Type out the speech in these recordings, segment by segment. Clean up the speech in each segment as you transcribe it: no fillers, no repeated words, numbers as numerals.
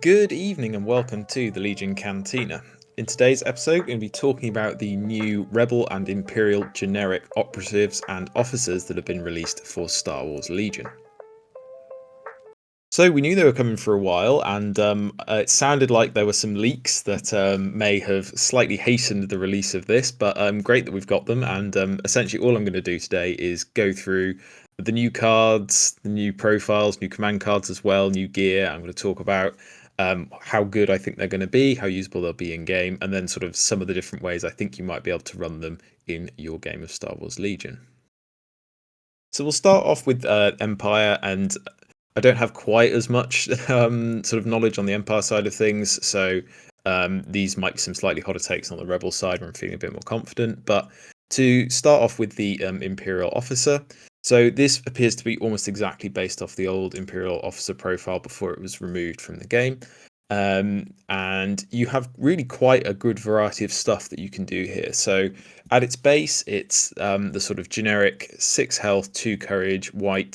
Good evening and welcome to the Legion Cantina. In today's episode, we're going to be talking about the new Rebel and Imperial generic operatives and officers that have been released for Star Wars Legion. So we knew they were coming for a while, and it sounded like there were some leaks that may have slightly hastened the release of this, but great that we've got them. And essentially all I'm going to do today is go through the new cards, the new profiles, new command cards as well, new gear. I'm going to talk about how good I think they're going to be, how usable they'll be in game, and then sort of some of the different ways I think you might be able to run them in your game of Star Wars Legion. So we'll start off with Empire, and I don't have quite as much sort of knowledge on the Empire side of things, so these might be some slightly hotter takes on the Rebel side where I'm feeling a bit more confident. But to start off with the Imperial Officer, so this appears to be almost exactly based off the old Imperial Officer profile before it was removed from the game. And you have really quite a good variety of stuff that you can do here. So at its base, it's the sort of generic 6 health, 2 courage, white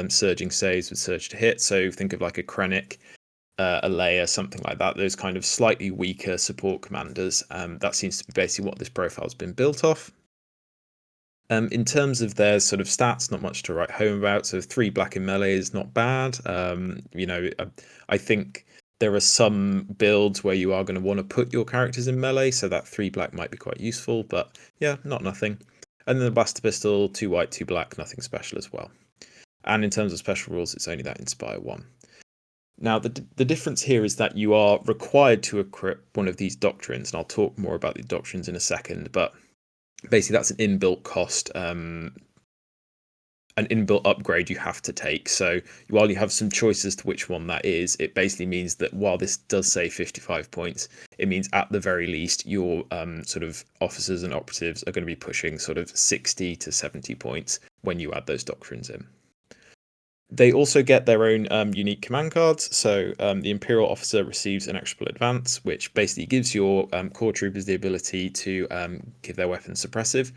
surging saves with surge to hit. So think of like a Krennic, a Leia, something like that. Those kind of slightly weaker support commanders. That seems to be basically what this profile has been built off. In terms of their sort of stats, not much to write home about. So 3 black in melee is not bad. I think there are some builds where you are going to want to put your characters in melee, so that 3 black might be quite useful, but yeah, not nothing. And then the blaster pistol, 2 white, 2 black, nothing special as well. And in terms of special rules, it's only that Inspire 1. Now, the difference here is that you are required to equip one of these doctrines, and I'll talk more about the doctrines in a second, but basically that's an inbuilt cost, an inbuilt upgrade you have to take. So while you have some choices to which one that is, it basically means that while this does say 55 points, it means at the very least your sort of officers and operatives are going to be pushing sort of 60 to 70 points when you add those doctrines in. They also get their own unique command cards. So the Imperial Officer receives an extra advance, which basically gives your core troopers the ability to give their weapons suppressive,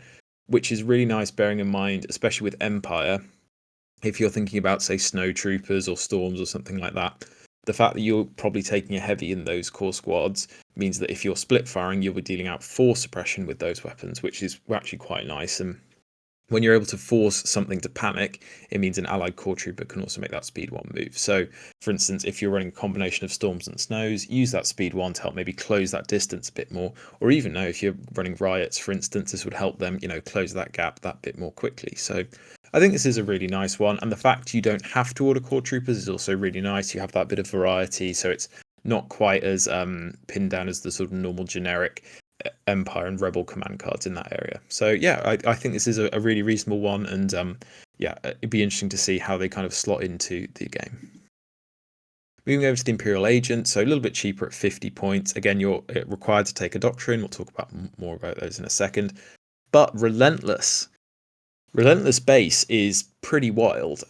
which is really nice, bearing in mind, especially with Empire, if you're thinking about, say, snow troopers or storms or something like that. The fact that you're probably taking a heavy in those core squads means that if you're split firing, you'll be dealing out 4 suppression with those weapons, which is actually quite nice. And when you're able to force something to panic, it means an allied core trooper can also make that speed 1 move. So, for instance, if you're running a combination of storms and snows, use that speed 1 to help maybe close that distance a bit more. Or even know if you're running riots, for instance, this would help them, close that gap that bit more quickly. So I think this is a really nice one. And the fact you don't have to order core troopers is also really nice. You have that bit of variety, so it's not quite as pinned down as the sort of normal generic Empire and Rebel command cards in that area. So yeah, I think this is a really reasonable one, and yeah, it'd be interesting to see how they kind of slot into the game. Moving over to the Imperial Agent, so a little bit cheaper at 50 points. Again, you're required to take a doctrine. We'll talk about more about those in a second. But Relentless base is pretty wild.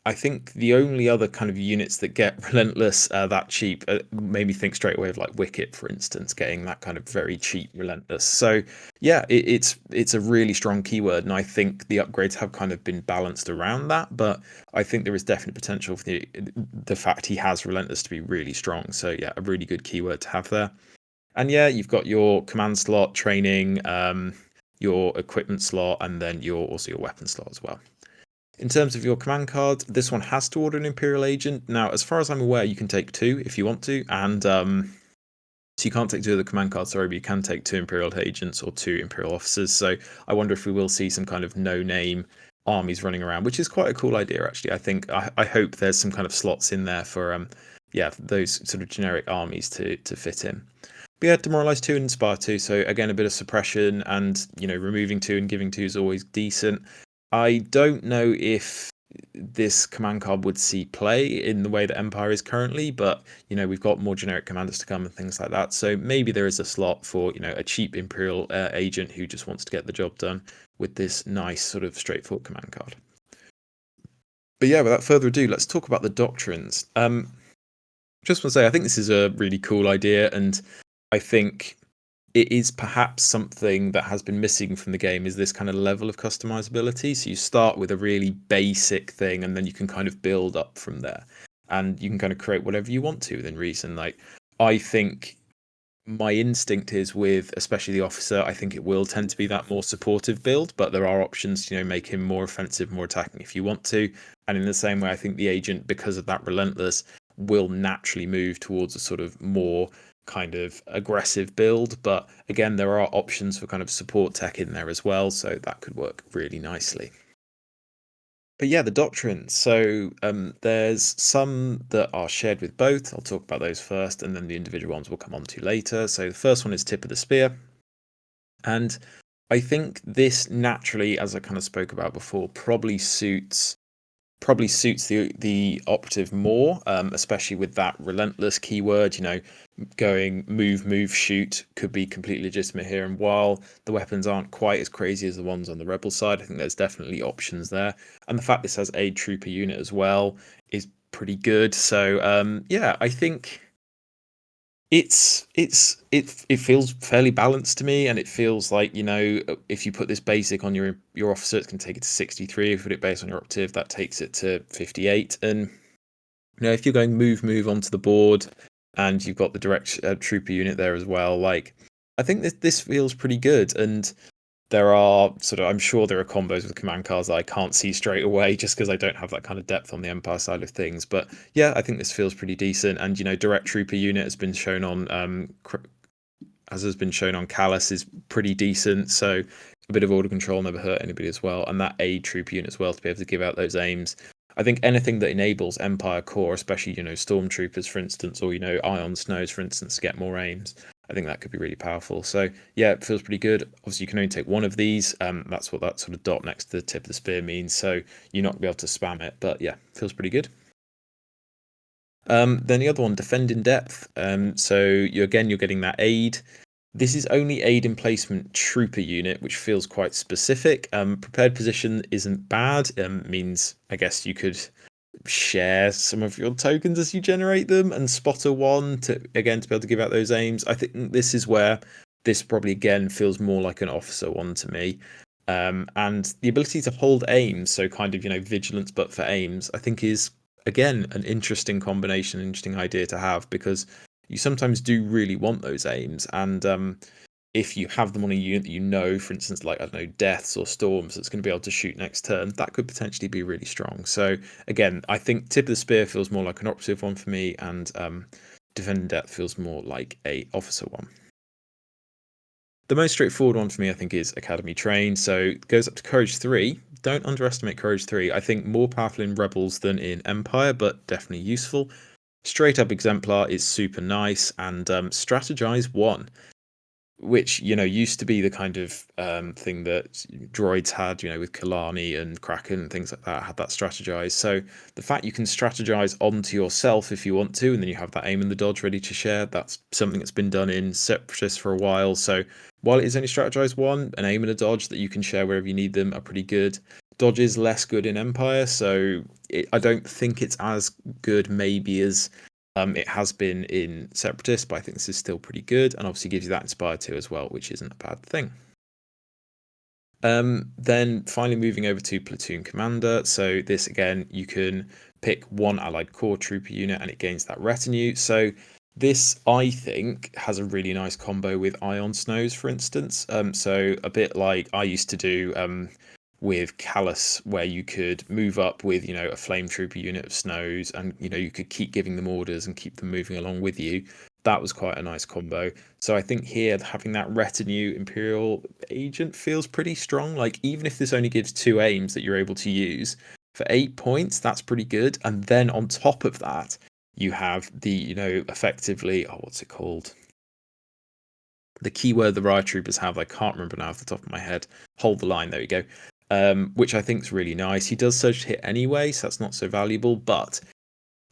I think the only other kind of units that get Relentless that cheap made me think straight away of like Wicket, for instance, getting that kind of very cheap Relentless. So yeah, it's a really strong keyword, and I think the upgrades have kind of been balanced around that. But I think there is definite potential for the fact he has Relentless to be really strong. So yeah, a really good keyword to have there. And yeah, you've got your command slot, training, your equipment slot, and then also your weapon slot as well. In terms of your command card, this one has to order an Imperial Agent. Now, as far as I'm aware, you can take 2 if you want to, and so you can't take 2 of the command cards, sorry, but you can take 2 Imperial Agents or 2 Imperial Officers. So I wonder if we will see some kind of no-name armies running around, which is quite a cool idea, actually. I hope there's some kind of slots in there for yeah, those sort of generic armies to fit in. But yeah, Demoralize 2 and Inspire 2, so again, a bit of suppression, and removing 2 and giving 2 is always decent. I don't know if this command card would see play in the way that Empire is currently, but we've got more generic commanders to come and things like that, so maybe there is a slot for a cheap Imperial agent who just wants to get the job done with this nice sort of straightforward command card. But yeah, without further ado, let's talk about the doctrines. Just want to say, I think this is a really cool idea, and I think it is perhaps something that has been missing from the game, is this kind of level of customizability. So you start with a really basic thing, and then you can kind of build up from there. and you can kind of create whatever you want to within reason. Like, I think my instinct is with especially the officer, I think it will tend to be that more supportive build, but there are options to, make him more offensive, more attacking if you want to. And in the same way, I think the agent, because of that relentless, will naturally move towards a sort of more kind of aggressive build. But again, there are options for kind of support tech in there as well, so that could work really nicely. But yeah, the doctrine. So there's some that are shared with both. I'll talk about those first, and then the individual ones we'll come on to later. So the first one is tip of the spear. And I think this naturally, as I kind of spoke about before, probably suits the operative more, especially with that relentless keyword. Going move, shoot could be completely legitimate here. And while the weapons aren't quite as crazy as the ones on the rebel side, I think there's definitely options there. And the fact this has aid trooper unit as well is pretty good. So yeah, I think it feels fairly balanced to me, and it feels like, if you put this basic on your officer, it can take it to 63. If you put it based on your operative, that takes it to 58. And if you're going move onto the board, and you've got the direct trooper unit there as well, like, I think this feels pretty good. And there are I'm sure there are combos with command cards that I can't see straight away just because I don't have that kind of depth on the Empire side of things. But yeah, I think this feels pretty decent. And direct trooper unit has been shown on as has been shown on Callus, is pretty decent. So a bit of order control never hurt anybody as well. And that aid troop unit as well, to be able to give out those aims. I think anything that enables Empire core, especially stormtroopers, for instance, or Ion Snows, for instance, to get more aims, I think that could be really powerful. So yeah, it feels pretty good. Obviously, you can only take one of these. That's what that sort of dot next to the tip of the spear means. So you're not going to be able to spam it. But yeah, feels pretty good. Then the other one, defend in depth. So you're getting that aid. This is only aid emplacement trooper unit, which feels quite specific. Prepared position isn't bad. Means, I guess, you could share some of your tokens as you generate them, and spotter one to be able to give out those aims. I think this is where this probably again feels more like an officer one to me. And the ability to hold aims, so kind of vigilance but for aims, I think is again an interesting combination, interesting idea to have, because you sometimes do really want those aims. And if you have them on a unit that for instance, like, I don't know, deaths or storms, that's going to be able to shoot next turn, that could potentially be really strong. So again, I think tip of the spear feels more like an operative one for me, and defend in depth feels more like a officer one. The most straightforward one for me, I think, is Academy Train. So it goes up to Courage 3. Don't underestimate Courage 3. I think more powerful in Rebels than in Empire, but definitely useful. Straight up Exemplar is super nice, and Strategize 1, which used to be the kind of thing that droids had, with Kalani and Kraken and things like that, had that strategize. So the fact you can strategize onto yourself if you want to, and then you have that aim and the dodge ready to share, that's something that's been done in Separatists for a while. So while it is only strategize one, an aim and a dodge that you can share wherever you need them are pretty good. Dodge is less good in Empire, so I don't think it's as good maybe as it has been in Separatist, but I think this is still pretty good, and obviously gives you that Inspire 2 as well, which isn't a bad thing. Then finally moving over to Platoon Commander. So this, again, you can pick one allied core trooper unit and it gains that retinue. So this, I think, has a really nice combo with Ion Snows, for instance. So a bit like I used to do with Callus, where you could move up with, a flame trooper unit of Snows, and, you could keep giving them orders and keep them moving along with you. That was quite a nice combo. So I think here, having that retinue Imperial Agent feels pretty strong. Like, even if this only gives 2 aims that you're able to use, for 8 points, that's pretty good. And then on top of that, you have the, effectively, what's it called? The keyword the riot troopers have, I can't remember now off the top of my head. Hold the line, there we go. Which I think is really nice. He does surge hit anyway, so that's not so valuable. But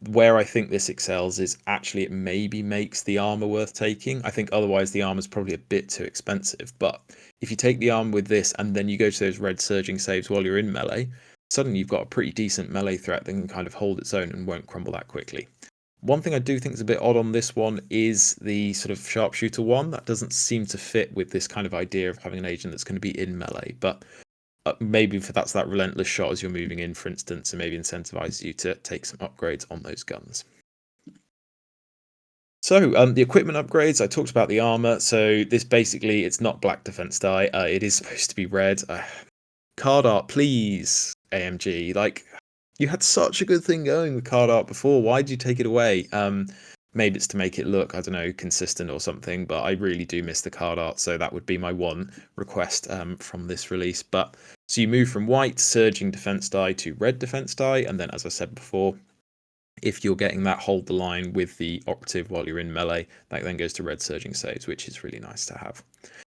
where I think this excels is actually it maybe makes the armor worth taking. I think otherwise the armor is probably a bit too expensive. But if you take the armor with this and then you go to those red surging saves while you're in melee, suddenly you've got a pretty decent melee threat that can kind of hold its own and won't crumble that quickly. One thing I do think is a bit odd on this one is the sort of sharpshooter one. That doesn't seem to fit with this kind of idea of having an agent that's going to be in melee. But maybe if that's that relentless shot as you're moving in, for instance, and maybe incentivizes you to take some upgrades on those guns. So the equipment upgrades, I talked about the armor. So this basically, it's not black defense die. It is supposed to be red. Card art, please, AMG. Like, you had such a good thing going with card art before. Why did you take it away? Maybe it's to make it look, I don't know, consistent or something, but I really do miss the card art, so that would be my one request from this release. But so you move from white surging defense die to red defense die, and then, as I said before, if you're getting that hold the line with the operative while you're in melee, that then goes to red surging saves, which is really nice to have.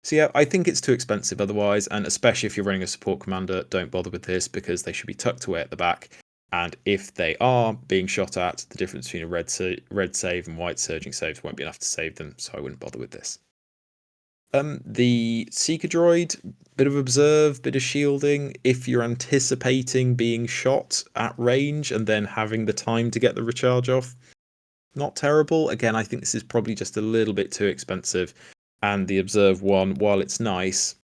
So yeah, I think it's too expensive otherwise, and especially if you're running a support commander, don't bother with this because they should be tucked away at the back. And if they are being shot at, the difference between a red save and white surging saves won't be enough to save them, so I wouldn't bother with this. The Seeker Droid, bit of observe, bit of shielding. If you're anticipating being shot at range and then having the time to get the recharge off, not terrible. Again, I think this is probably just a little bit too expensive. And the observe one, while it's nice,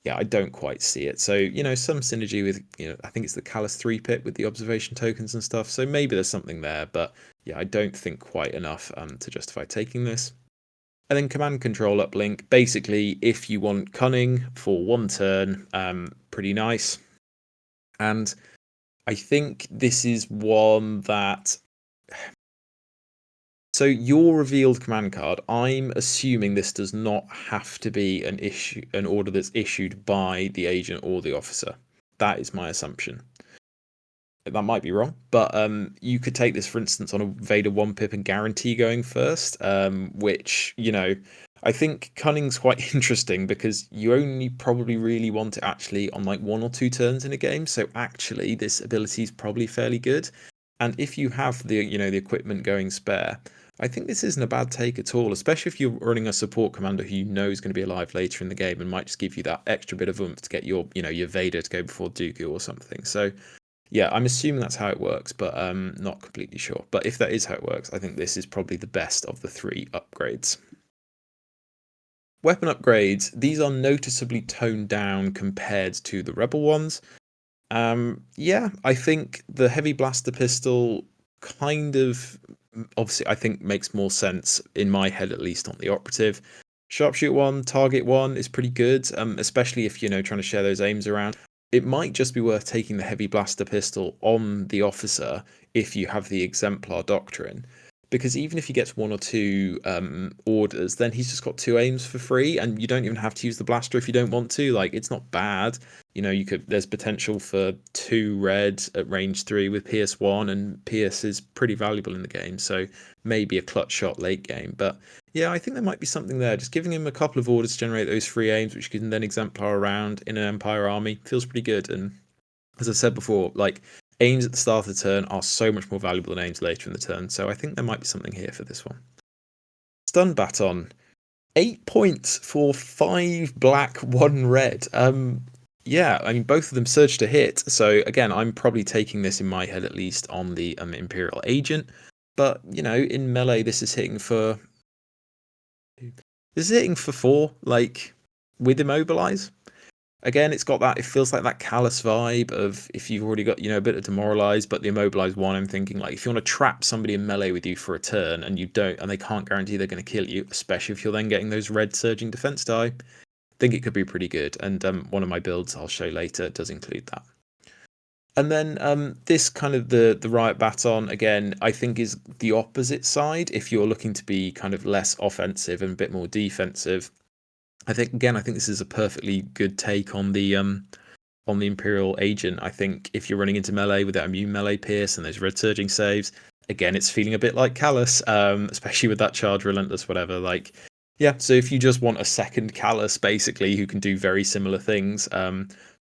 yeah, I don't quite see it. So, some synergy with, I think it's the Callus 3 pit with the observation tokens and stuff. So maybe there's something there, but yeah, I don't think quite enough to justify taking this. And then command control uplink. Basically, if you want cunning for one turn, pretty nice. And I think this is one that. So your revealed command card, I'm assuming this does not have to be an order that's issued by the agent or the officer. That is my assumption. That might be wrong, but you could take this, for instance, on a Vader 1-pip and guarantee going first, which, I think cunning's quite interesting because you only probably really want it actually on like 1 or 2 turns in a game. So actually, this ability is probably fairly good. And if you have the equipment going spare, I think this isn't a bad take at all, especially if you're running a support commander who is going to be alive later in the game and might just give you that extra bit of oomph to get your Vader to go before Dooku or something. So yeah, I'm assuming that's how it works, but not completely sure. But if that is how it works, I think this is probably the best of the 3 upgrades. Weapon upgrades, these are noticeably toned down compared to the Rebel ones. Yeah, I think the heavy blaster pistol kind of, obviously, I think makes more sense in my head, at least on the operative. Sharpshoot 1, target 1 is pretty good, especially if, trying to share those aims around. It might just be worth taking the heavy blaster pistol on the officer if you have the exemplar doctrine. Because even if he gets 1 or 2 orders, then he's just got 2 aims for free, and you don't even have to use the blaster if you don't want to. Like, it's not bad. There's potential for 2 red at range 3 with PS1, and PS is pretty valuable in the game, so maybe a clutch shot late game. But yeah, I think there might be something there. Just giving him a couple of orders to generate those free aims, which you can then exemplar around in an Empire army, feels pretty good. And as I said before, like, aims at the start of the turn are so much more valuable than aims later in the turn, so I think there might be something here for this one. Stun Baton, 8 points for 5 black, 1 red. Yeah, I mean, both of them surge to hit, so again, I'm probably taking this in my head at least on the Imperial Agent, but, in melee, this is hitting for 4, like, with Immobilize. Again, it's got that, it feels like that Callous vibe of if you've already got, a bit of Demoralize, but the Immobilize one, I'm thinking, like, if you want to trap somebody in melee with you for a turn and you don't, and they can't guarantee they're going to kill you, especially if you're then getting those red surging defense die, I think it could be pretty good. And one of my builds I'll show later does include that. And then this kind of the Riot Baton, again, I think is the opposite side. If you're looking to be kind of less offensive and a bit more defensive, I think this is a perfectly good take on the Imperial Agent. I think if you're running into melee with that immune melee pierce and those red surging saves, again, it's feeling a bit like Callus, especially with that charge relentless, whatever. Like, yeah, so if you just want a second Callus, basically, who can do very similar things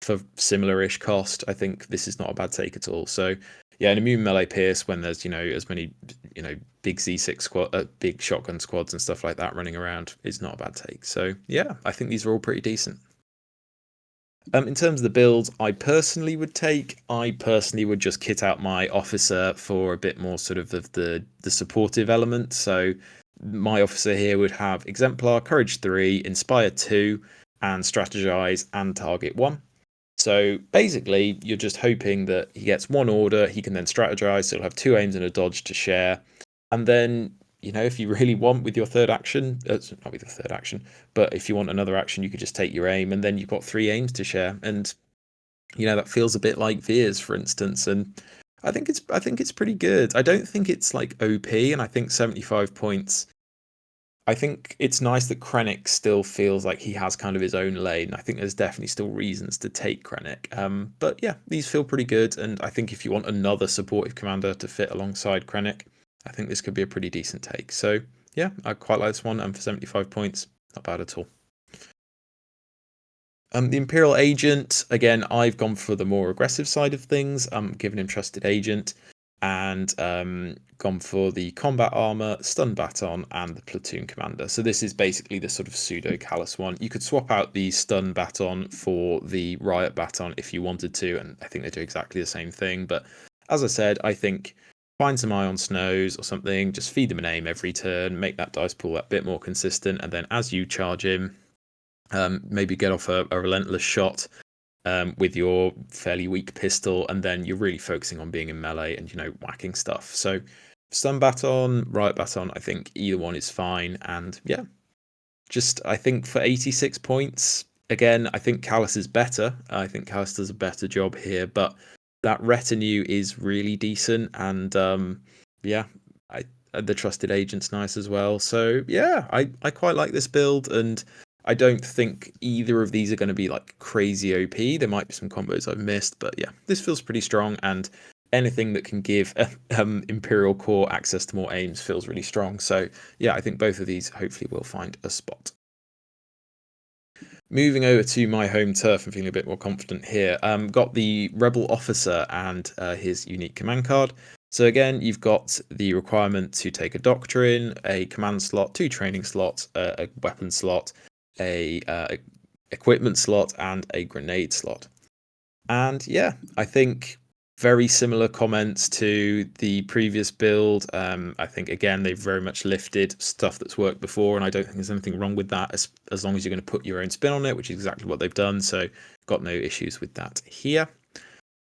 for similar-ish cost, I think this is not a bad take at all. So yeah, an immune melee pierce when there's, as many, big Z6 squad, big shotgun squads and stuff like that running around is not a bad take. So yeah, I think these are all pretty decent. In terms of the builds, I personally would just kit out my officer for a bit more sort of the supportive element. So my officer here would have Exemplar, Courage 3, Inspire 2, and Strategize and Target 1. So basically, you're just hoping that he gets one order, he can then strategize, so he'll have two aims and a dodge to share. And then, if you really want with your third action, not with your third action, but if you want another action, you could just take your aim, and then you've got three aims to share. And, that feels a bit like Veers, for instance. And I think it's pretty good. I don't think it's like OP, and I think 75 points. I think it's nice that Krennic still feels like he has kind of his own lane. I think there's definitely still reasons to take Krennic. But yeah, these feel pretty good. And I think if you want another supportive commander to fit alongside Krennic, I think this could be a pretty decent take. So yeah, I quite like this one. And for 75 points, not bad at all. The Imperial Agent, again, I've gone for the more aggressive side of things. Given him Trusted Agent, and gone for the combat armor, stun baton, and the platoon commander. So this is basically the sort of pseudo callous one. You could swap out the stun baton for the riot baton if you wanted to, and I think they do exactly the same thing. But as I said, I think find some ion snows or something, just feed them an aim every turn, make that dice pool a bit more consistent, and then as you charge him, maybe get off a relentless shot with your fairly weak pistol, and then you're really focusing on being in melee and whacking stuff. So stun baton, riot baton, I think either one is fine. And yeah, just I think for 86 points, again, I think Callus is better. I think Callus does a better job here, but that retinue is really decent. And yeah, the Trusted Agent's nice as well. So yeah, I quite like this build, and I don't think either of these are going to be like crazy OP. There might be some combos I've missed, but yeah, this feels pretty strong, and anything that can give Imperial Core access to more aims feels really strong. So yeah, I think both of these hopefully will find a spot. Moving over to my home turf, I'm feeling a bit more confident here. Got the Rebel Officer and his unique command card. So again, you've got the requirement to take a Doctrine, a command slot, two training slots, a weapon slot, a equipment slot, and a grenade slot. And yeah, I think very similar comments to the previous build. I think again they've very much lifted stuff that's worked before, and I don't think there's anything wrong with that as long as you're going to put your own spin on it, which is exactly what they've done. So got no issues with that here,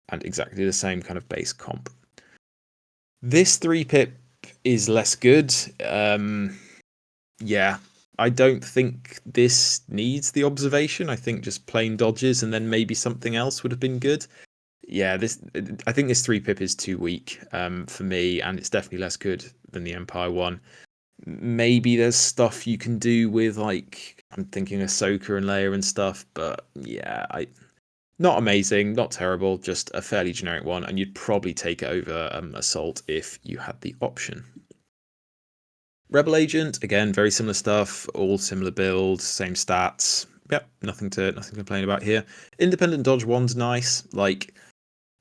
and exactly the same kind of base comp. This 3-pip is less good. Yeah, I don't think this needs the observation. I think just plain dodges and then maybe something else would have been good. Yeah, I think this 3-pip is too weak for me, and it's definitely less good than the Empire one. Maybe there's stuff you can do with, like, I'm thinking Ahsoka and Leia and stuff, but yeah, not amazing, not terrible, just a fairly generic one, and you'd probably take it over Assault if you had the option. Rebel Agent, again, very similar stuff, all similar builds, same stats. Yep, nothing to complain about here. Independent dodge one's nice. Like,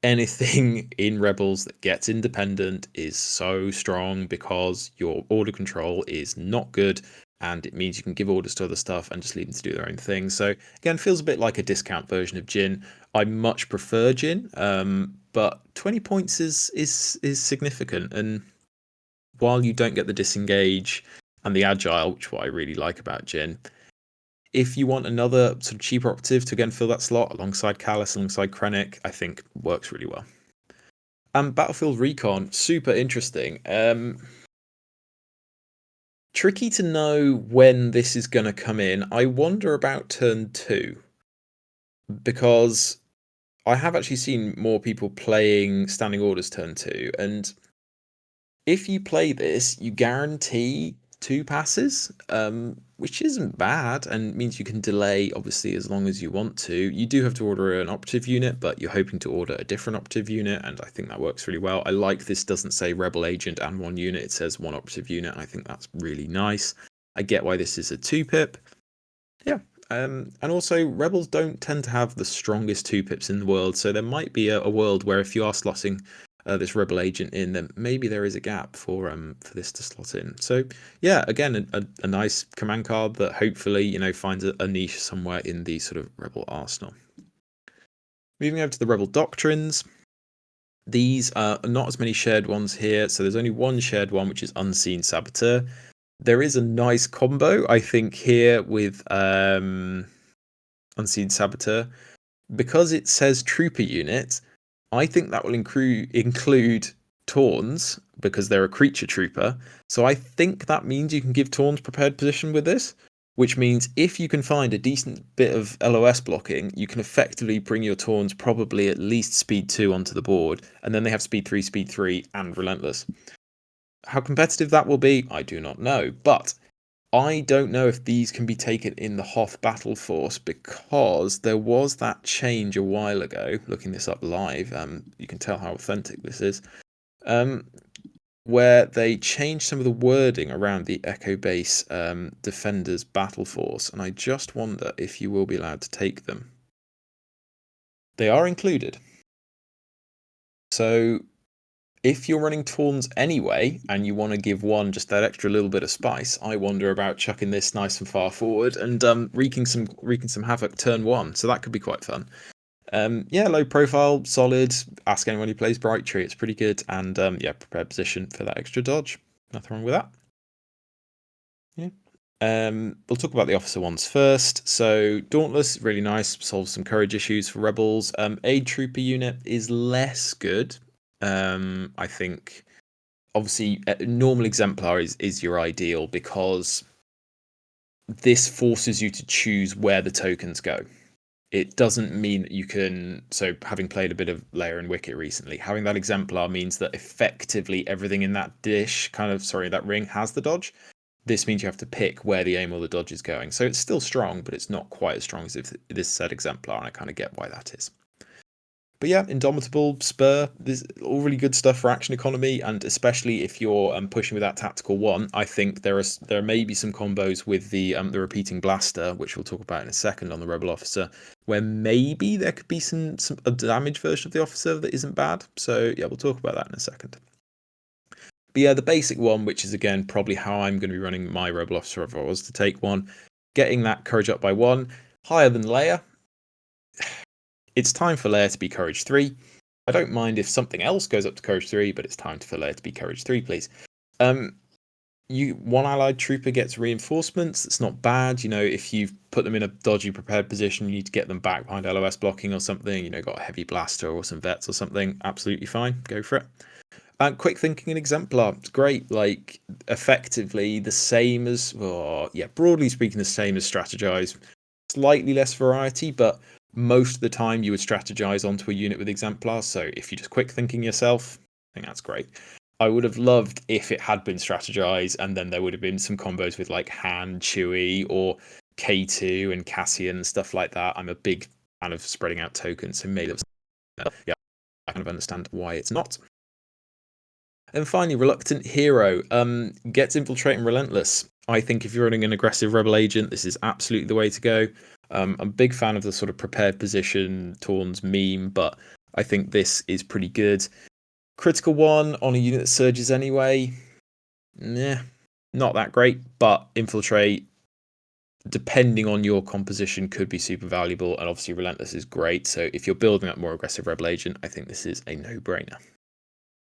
anything in Rebels that gets independent is so strong because your order control is not good, and it means you can give orders to other stuff and just leave them to do their own thing. So again, feels a bit like a discount version of Jin. I much prefer Jin, but 20 points is significant, and while you don't get the disengage and the agile, which is what I really like about Jin, if you want another sort of cheaper operative to again fill that slot alongside Callus, alongside Krennic, I think works really well. Battlefield Recon, super interesting. Tricky to know when this is going to come in. I wonder about turn 2, because I have actually seen more people playing Standing Orders turn 2, and if you play this, you guarantee 2 passes, which isn't bad and means you can delay obviously as long as you want to. You do have to order an operative unit, but you're hoping to order a different operative unit, and I think that works really well. I like this doesn't say Rebel Agent and 1 unit, it says 1 operative unit, and I think that's really nice. I get why this is a 2-pip. Yeah. And also, Rebels don't tend to have the strongest 2-pips in the world, so there might be a world where if you are slotting this Rebel Agent in, then maybe there is a gap for this to slot in. So yeah, again, a nice command card that hopefully finds a niche somewhere in the sort of Rebel arsenal. Moving over to the Rebel Doctrines. These are not as many shared ones here, so there's only one shared one, which is Unseen Saboteur. There is a nice combo, I think, here with Unseen Saboteur. Because it says trooper unit, I think that will include Tawns because they're a creature trooper. So I think that means you can give Tawns prepared position with this, which means if you can find a decent bit of LOS blocking, you can effectively bring your Tawns probably at least speed 2 onto the board, and then they have speed 3, and Relentless. How competitive that will be, I do not know, but I don't know if these can be taken in the Hoth Battle Force because there was that change a while ago. Looking this up live, you can tell how authentic this is. Where they changed some of the wording around the Echo Base Defenders Battle Force, and I just wonder if you will be allowed to take them. They are included. So if you're running Tawns anyway, and you want to give one just that extra little bit of spice, I wonder about chucking this nice and far forward and wreaking some havoc turn 1. So that could be quite fun. Yeah, low profile, solid. Ask anyone who plays Bright Tree, it's pretty good. And yeah, prepared position for that extra dodge. Nothing wrong with that. Yeah. We'll talk about the officer ones first. So Dauntless, really nice, solves some courage issues for rebels. Aid Trooper unit is less good. I think obviously normal exemplar is your ideal because this forces you to choose where the tokens go. It doesn't mean that you can, so having played a bit of Lair and Wicket recently, having that exemplar means that effectively everything in that dish, that ring has the dodge. This means you have to pick where the aim or the dodge is going. So it's still strong, but it's not quite as strong as if this said exemplar, and I kind of get why that is. But yeah, Indomitable, Spur, there's all really good stuff for action economy, and especially if you're pushing with that tactical one, I think there may be some combos with the repeating blaster, which we'll talk about in a second on the Rebel Officer, where maybe there could be a damage version of the officer that isn't bad. So yeah, we'll talk about that in a second. But yeah, the basic one, which is again probably how I'm going to be running my Rebel Officer if I was to take one, getting that courage up by 1, higher than Leia. It's time for Leia to be Courage 3. I don't mind if something else goes up to Courage 3, but it's time for Leia to be Courage 3, please. One allied trooper gets reinforcements. It's not bad. You know, if you've put them in a dodgy prepared position, you need to get them back behind LOS blocking or something. You know, got a heavy blaster or some vets or something. Absolutely fine. Go for it. Quick thinking and exemplar. It's great. Like effectively the same as, broadly speaking, the same as strategize. Slightly less variety, but most of the time you would strategize onto a unit with exemplar. So if you just quick thinking yourself, I think that's great. I would have loved if it had been strategize and then there would have been some combos with like Han, Chewie, or K2 and Cassian, stuff like that. I'm a big fan of spreading out tokens, so maybe yeah, I kind of understand why it's not. And finally, Reluctant Hero gets Infiltrate and Relentless. I think if you're running an aggressive Rebel Agent, this is absolutely the way to go. I'm a big fan of the sort of prepared position Tawns meme, but I think this is pretty good. Critical 1 on a unit that surges anyway, not that great, but Infiltrate, depending on your composition, could be super valuable, and obviously Relentless is great, so if you're building up more aggressive Rebel Agent, I think this is a no-brainer.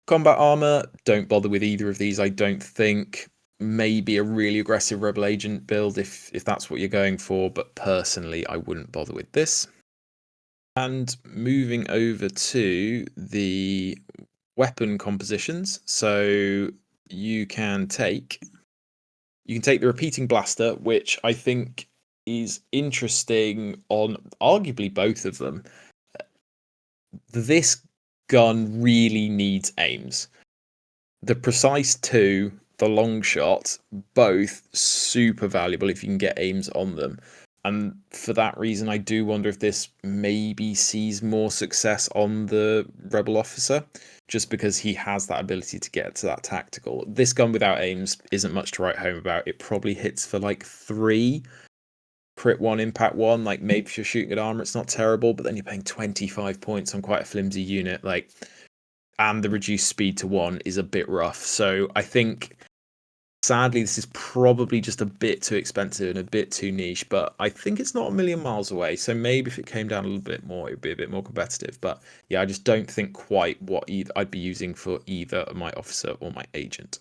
Combat armor, don't bother with either of these, I don't think. Maybe a really aggressive Rebel Agent build if that's what you're going for, but personally I wouldn't bother with this. And moving over to the weapon compositions, so you can take the repeating blaster, which I think is interesting on arguably both of them. This gun really needs aims. The precise 2, the long shot, both super valuable if you can get aims on them. And for that reason, I do wonder if this maybe sees more success on the Rebel Officer, just because he has that ability to get to that tactical. This gun without aims isn't much to write home about. It probably hits for like 3, crit 1, impact 1. Like maybe if you're shooting at armor, it's not terrible, but then you're paying 25 points on quite a flimsy unit. Like, and the reduced speed to 1 is a bit rough. So I think, sadly, this is probably just a bit too expensive and a bit too niche, but I think it's not a million miles away. So maybe if it came down a little bit more, it'd be a bit more competitive. But yeah, I just don't think quite what I'd be using for either my officer or my agent.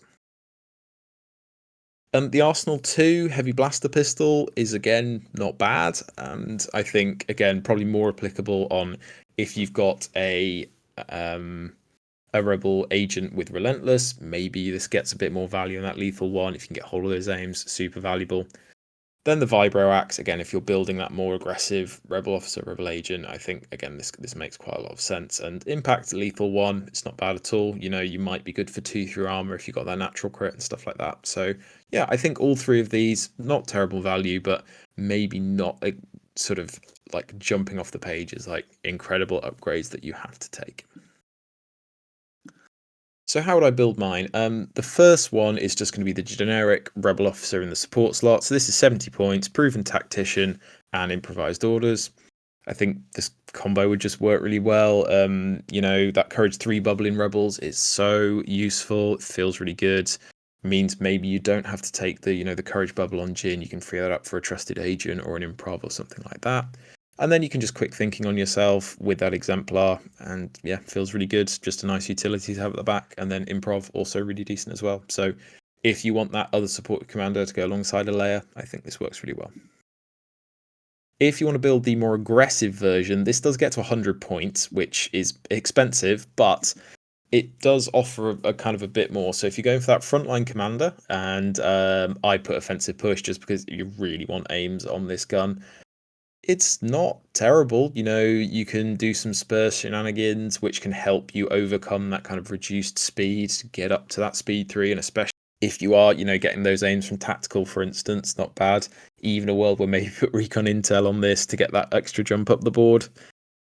The Arsenal 2 Heavy Blaster Pistol is again not bad, and I think again probably more applicable on if you've got a Rebel Agent with Relentless. Maybe this gets a bit more value in that lethal one. If you can get hold of those aims, super valuable. Then the Vibro Axe, again, if you're building that more aggressive Rebel Officer, Rebel Agent, I think, again, this makes quite a lot of sense. And Impact Lethal 1, it's not bad at all. You know, you might be good for 2 through armor if you got that natural crit and stuff like that. So, yeah, I think all three of these, not terrible value, but maybe not a sort of like jumping off the page as like incredible upgrades that you have to take. So how would I build mine? The first one is just going to be the generic Rebel Officer in the support slot. So this is 70 points, Proven Tactician, and Improvised Orders. I think this combo would just work really well. You know, that Courage 3 Bubbling Rebels is so useful. It feels really good. Means maybe you don't have to take the, you know, the Courage Bubble on Jin. You can free that up for a Trusted Agent or an Improv or something like that. And then you can just quick thinking on yourself with that exemplar, and yeah, feels really good. Just a nice utility to have at the back, and then improv also really decent as well. So if you want that other support commander to go alongside a layer, I think this works really well. If you want to build the more aggressive version, this does get to 100 points, which is expensive, but it does offer a kind of a bit more. So if you're going for that frontline commander, and I put offensive push just because you really want aims on this gun, it's not terrible. You know, you can do some spur shenanigans, which can help you overcome that kind of reduced speed to get up to that speed 3, and especially if you are, you know, getting those aims from tactical, for instance, not bad. Even a world where maybe put recon intel on this to get that extra jump up the board.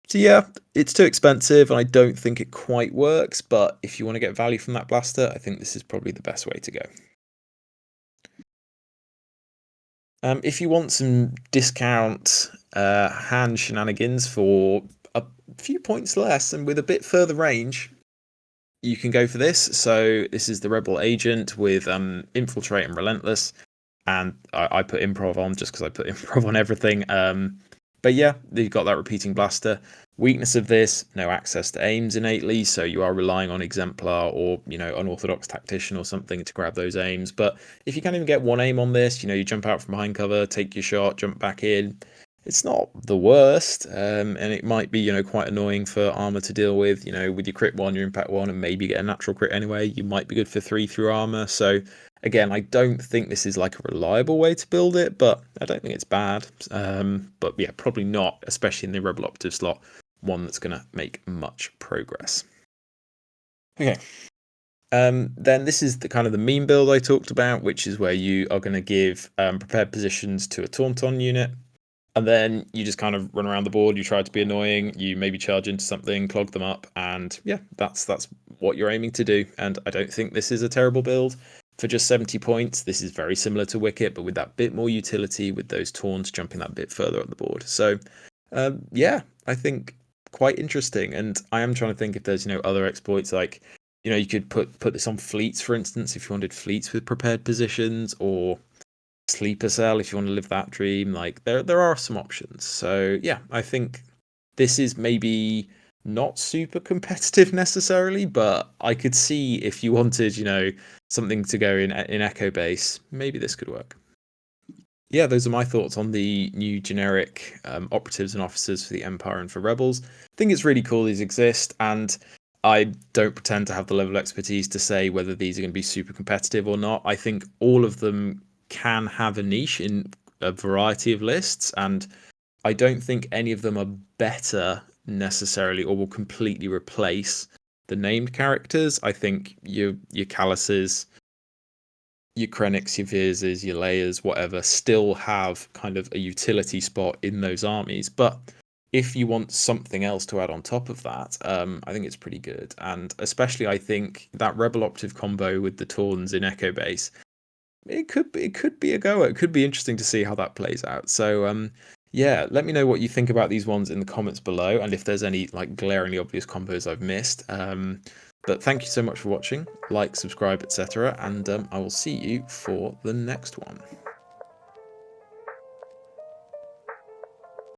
So yeah, it's too expensive, and I don't think it quite works, but if you want to get value from that blaster, I think this is probably the best way to go. If you want some discount hand shenanigans for a few points less and with a bit further range, you can go for this. So this is the Rebel Agent with Infiltrate and Relentless, and I put Improv on just because I put Improv on everything. But yeah, you've got that repeating blaster. Weakness of this, no access to aims innately, so you are relying on Exemplar or, you know, Unorthodox Tactician or something to grab those aims. But if you can't even get one aim on this, you know, you jump out from behind cover, take your shot, jump back in, it's not the worst. And it might be, you know, quite annoying for armor to deal with, you know, with your crit 1, your impact 1, and maybe get a natural crit anyway. You might be good for 3 through armor. So again, I don't think this is like a reliable way to build it, but I don't think it's bad. But yeah, probably not, especially in the Rebel Operative slot, one that's going to make much progress. Okay. Then this is the kind of the meme build I talked about, which is where you are going to give prepared positions to a Tauntaun unit. And then you just kind of run around the board, you try to be annoying, you maybe charge into something, clog them up, and yeah, that's what you're aiming to do. And I don't think this is a terrible build. For just 70 points, this is very similar to Wicket, but with that bit more utility, with those taunts jumping that bit further up the board. So yeah, I think quite interesting. And I am trying to think if there's, you know, other exploits, like, you know, you could put this on fleets, for instance, if you wanted fleets with prepared positions, or sleeper cell if you want to live that dream. Like there are some options. So yeah, I think this is maybe not super competitive necessarily, but I could see if you wanted, you know, something to go in Echo Base, maybe this could work. Yeah, those are my thoughts on the new generic operatives and officers for the Empire and for Rebels. I think it's really cool these exist, and I don't pretend to have the level of expertise to say whether these are going to be super competitive or not. I think all of them can have a niche in a variety of lists, and I don't think any of them are better necessarily or will completely replace the named characters. I think your Calluses, your Krennics, your Veerses, your Leias, whatever, still have kind of a utility spot in those armies. But if you want something else to add on top of that, I think it's pretty good. And especially, I think that Rebel Optive combo with the Tauns in Echo Base, it could be a goer. It could be interesting to see how that plays out. So yeah, let me know what you think about these ones in the comments below, and if there's any like glaringly obvious combos I've missed. But thank you so much for watching. Like, subscribe, etc. And I will see you for the next one.